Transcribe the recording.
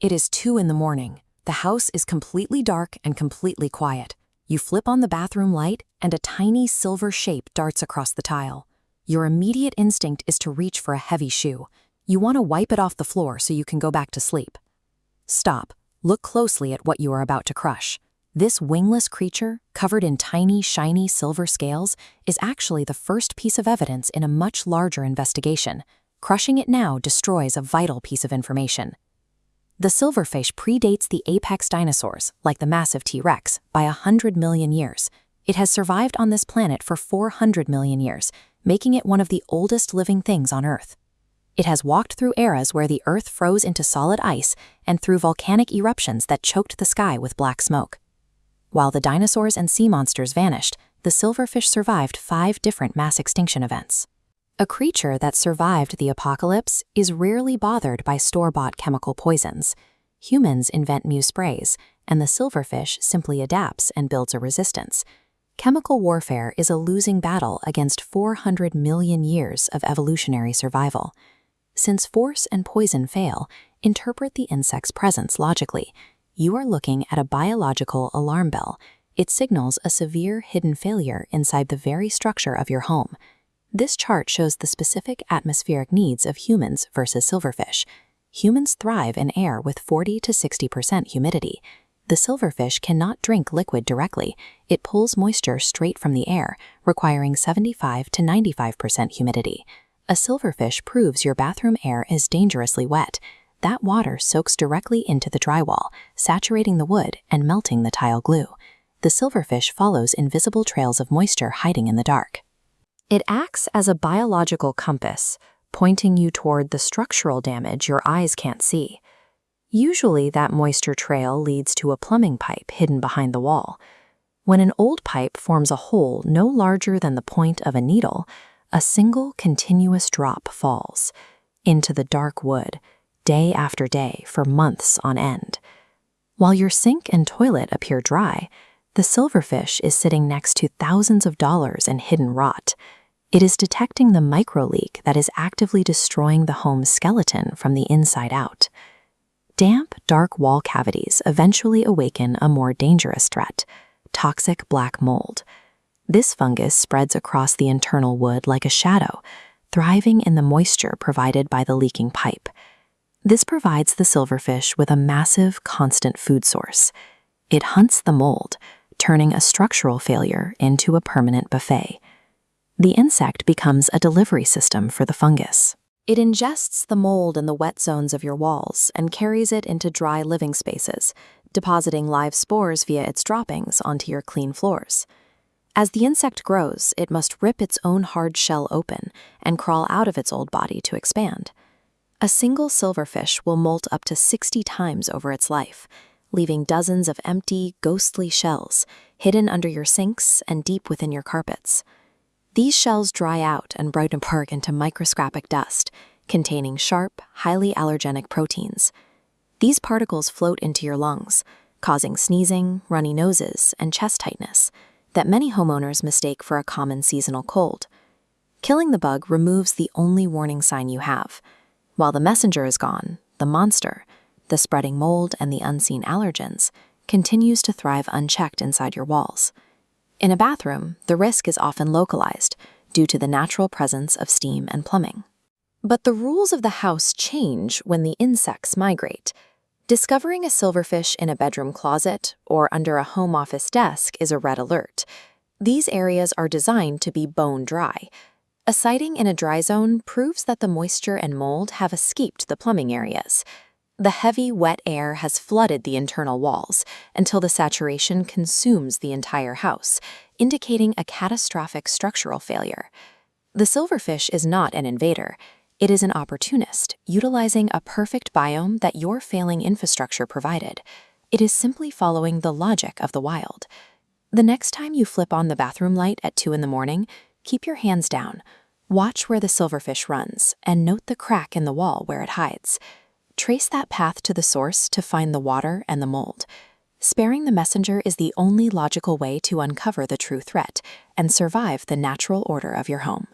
It is 2 in the morning. The house is completely dark and completely quiet. You flip on the bathroom light, and a tiny silver shape darts across the tile. Your immediate instinct is to reach for a heavy shoe. You want to wipe it off the floor so you can go back to sleep. Stop. Look closely at what you are about to crush. This wingless creature, covered in tiny, shiny silver scales, is actually the first piece of evidence in a much larger investigation. Crushing it now destroys a vital piece of information. The silverfish predates the apex dinosaurs, like the massive T-Rex, by 100 million years. It has survived on this planet for 400 million years, making it one of the oldest living things on Earth. It has walked through eras where the Earth froze into solid ice and through volcanic eruptions that choked the sky with black smoke. While the dinosaurs and sea monsters vanished, the silverfish survived 5 different mass extinction events. A creature that survived the apocalypse is rarely bothered by store-bought chemical poisons. Humans invent new sprays, and the silverfish simply adapts and builds a resistance. Chemical warfare is a losing battle against 400 million years of evolutionary survival. Since force and poison fail, interpret the insect's presence logically. You are looking at a biological alarm bell. It signals a severe hidden failure inside the very structure of your home. This chart shows the specific atmospheric needs of humans versus silverfish. Humans thrive in air with 40 to 60% humidity. The silverfish cannot drink liquid directly. It pulls moisture straight from the air, requiring 75 to 95% humidity. A silverfish proves your bathroom air is dangerously wet. That water soaks directly into the drywall, saturating the wood and melting the tile glue. The silverfish follows invisible trails of moisture hiding in the dark. It acts as a biological compass, pointing you toward the structural damage your eyes can't see. Usually that moisture trail leads to a plumbing pipe hidden behind the wall. When an old pipe forms a hole no larger than the point of a needle, a single continuous drop falls into the dark wood, day after day for months on end. While your sink and toilet appear dry, the silverfish is sitting next to thousands of dollars in hidden rot. It is detecting the micro-leak that is actively destroying the home's skeleton from the inside out. Damp, dark wall cavities eventually awaken a more dangerous threat: toxic black mold. This fungus spreads across the internal wood like a shadow, thriving in the moisture provided by the leaking pipe. This provides the silverfish with a massive, constant food source. It hunts the mold, turning a structural failure into a permanent buffet. The insect becomes a delivery system for the fungus. It ingests the mold in the wet zones of your walls and carries it into dry living spaces, depositing live spores via its droppings onto your clean floors. As the insect grows, it must rip its own hard shell open and crawl out of its old body to expand. A single silverfish will molt up to 60 times over its life, leaving dozens of empty, ghostly shells hidden under your sinks and deep within your carpets. These shells dry out and brighten apart into microscopic dust, containing sharp, highly allergenic proteins. These particles float into your lungs, causing sneezing, runny noses, and chest tightness that many homeowners mistake for a common seasonal cold. Killing the bug removes the only warning sign you have. While the messenger is gone, the monster, the spreading mold and the unseen allergens, continues to thrive unchecked inside your walls. In a bathroom, the risk is often localized due to the natural presence of steam and plumbing. But the rules of the house change when the insects migrate. Discovering a silverfish in a bedroom closet or under a home office desk is a red alert. These areas are designed to be bone dry. A sighting in a dry zone proves that the moisture and mold have escaped the plumbing areas. The heavy, wet air has flooded the internal walls until the saturation consumes the entire house, indicating a catastrophic structural failure. The silverfish is not an invader. It is an opportunist, utilizing a perfect biome that your failing infrastructure provided. It is simply following the logic of the wild. The next time you flip on the bathroom light at 2 in the morning, keep your hands down. Watch where the silverfish runs, and note the crack in the wall where it hides. Trace that path to the source to find the water and the mold. Sparing the messenger is the only logical way to uncover the true threat and survive the natural order of your home.